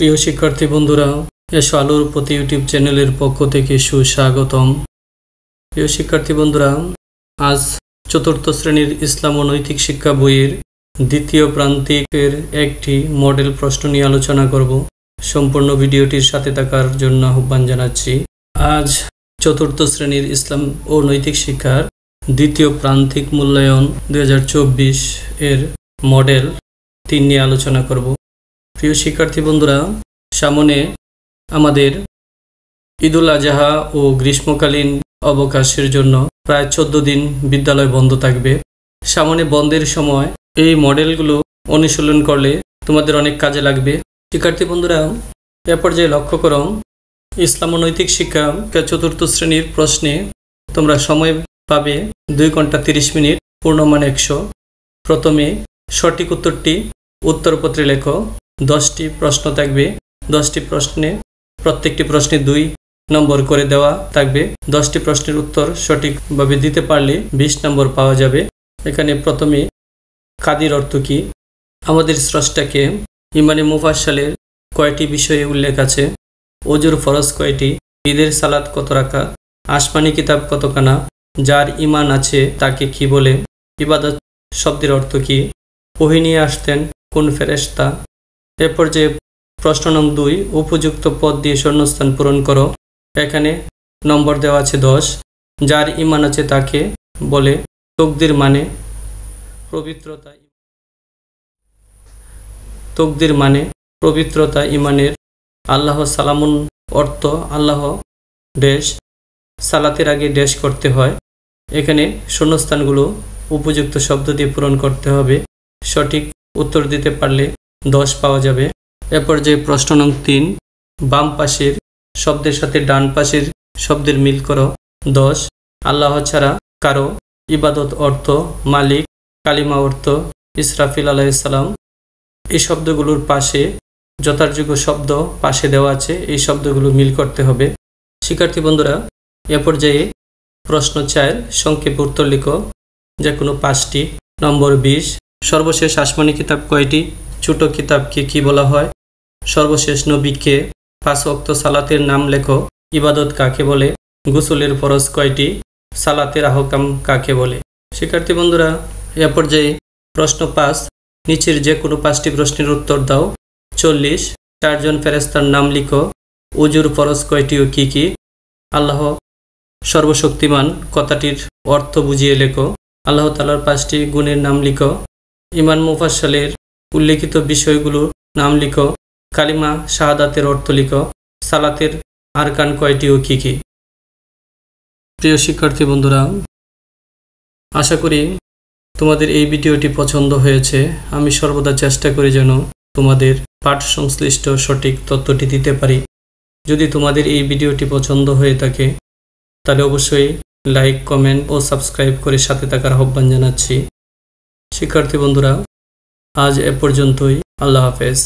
প্রিয় শিক্ষার্থী বন্ধুরা, এসো আলোর প্রতি ইউটিউব চ্যানেলের পক্ষ থেকে সুস্বাগতম। প্রিয় শিক্ষার্থী বন্ধুরা, আজ চতুর্থ শ্রেণীর ইসলাম ও নৈতিক শিক্ষা বইয়ের দ্বিতীয় প্রান্তিকের একটি মডেল প্রশ্ন নিয়ে আলোচনা করব। সম্পূর্ণ ভিডিওটির সাথে থাকার জন্য আহ্বান জানাচ্ছি। আজ চতুর্থ শ্রেণীর ইসলাম ও নৈতিক শিক্ষার দ্বিতীয় প্রান্তিক মূল্যায়ন 2024 এর মডেল 3 নিয়ে আলোচনা করব। প্রিয় শিক্ষার্থী বন্ধুরা, সামনে আমাদের ঈদুল আজহা ও গ্রীষ্মকালীন অবকাশের জন্য প্রায় 14 দিন বিদ্যালয় বন্ধ থাকবে। সামনে বন্ধের সময় এই মডেলগুলো অনুশীলন করলে তোমাদের অনেক কাজে লাগবে। শিক্ষার্থী বন্ধুরা, এ পর্যায়ে লক্ষ্য করো, ইসলাম ও নৈতিক শিক্ষা চতুর্থ শ্রেণীর প্রশ্নে তোমরা সময় পাবে 2 ঘন্টা 30 মিনিট, পূর্ণমান 100। প্রথমে সঠিক উত্তরটি উত্তরপত্রে লেখো। 10টি প্রশ্ন থাকবে। 10টি প্রশ্নে প্রত্যেকটি প্রশ্নে 2 নম্বর করে দেওয়া থাকবে। 10টি প্রশ্নের উত্তর সঠিকভাবে দিতে পারলে 20 নম্বর পাওয়া যাবে। এখানে প্রথমে কাদির অর্থ কী, আমাদের স্রষ্টাকে ইমানে মুফাসসালের কয়টি বিষয়ে উল্লেখ আছে, ওজুর ফরজ কয়টি, ঈদের সালাত কত রাকাত, আসমানি কিতাব কতখানা, যার ঈমান আছে তাকে কি বলে, ইবাদত শব্দের অর্থ কী, ওহী নিয়ে আসতেন কোন ফেরেশতা। এ পর্যায়ে প্রশ্ন নং 2, উপযুক্ত পদ দিয়ে শূন্যস্থান পূরণ করো। এখানে নম্বর দেওয়া আছে 10। যার ঈমান আছে তাকে বলে তকদির মানে পবিত্রতা ঈমানের। আল্লাহ সালামুন অর্থ আল্লাহ ড্যাশ, সালাতের আগে ড্যাশ করতে হয়। এখানে শূন্যস্থানগুলো উপযুক্ত শব্দ দিয়ে পূরণ করতে হবে। সঠিক উত্তর দিতে পারলে 10 পাওয়া যাবে। এ পর্যায়ে প্রশ্ন নং 3, বাম পাশের শব্দের সাথে ডান পাশের শব্দের মিল করো। 10, আল্লাহ ছাড়া কারো ইবাদত অর্থ মালিক, কালিমা অর্থ ইসরাফিল আলাইহিস সালাম। এই শব্দগুলোর পাশে যথাযোগ্য শব্দ পাশে দেওয়া আছে, এই শব্দগুলো মিল করতে হবে। শিক্ষার্থী বন্ধুরা, এ পর্যায়ে প্রশ্ন 4, সংক্ষেপে উত্তর লিখো, যে কোনো 5টি। নম্বর 20, সর্বশেষ আসমানি কিতাব কয়টি, ছোট কিতাবকে কি বলা হয়, সর্বশেষ নবীকে, 5 ওয়াক্ত সালাতের নাম লেখো, ইবাদত কাকে বলে, গোসলের ফরজ কয়টি, সালাতের আহকাম কাকে বলে। শিক্ষার্থী বন্ধুরা, এ পর্যায়ে প্রশ্ন 5, নিচের যে কোনো 5টি প্রশ্নের উত্তর দাও। 40, 4 জন ফেরেশতার নাম লিখো, ওজুর ফরজ কয়টি ও কি কি, আল্লাহ সর্বশক্তিমান কথাটির অর্থ বুঝিয়ে লেখো, আল্লাহ তাআলার 5টি গুণের নাম লিখো, ঈমান মুফাসসালের উল্লেখিত বিষয়গুলোর নাম লিখো, কালিমা শাহাদাতের অর্থ লিখো, সালাতের আরকান কয়টি ও কি কি। প্রিয় শিক্ষার্থী বন্ধুরা, আশা করি তোমাদের এই ভিডিওটি পছন্দ হয়েছে। আমি সর্বদা চেষ্টা করি যেন তোমাদের পাঠ সংশ্লিষ্ট সঠিক তথ্যটি দিতে পারি। যদি তোমাদের এই ভিডিওটি পছন্দ হয়ে থাকে তাহলে অবশ্যই লাইক, কমেন্ট ও সাবস্ক্রাইব করে সাথে থাকার আহ্বান জানাচ্ছি। শিক্ষার্থী বন্ধুরা, আজ এ পর্যন্তই। আল্লাহ হাফেজ।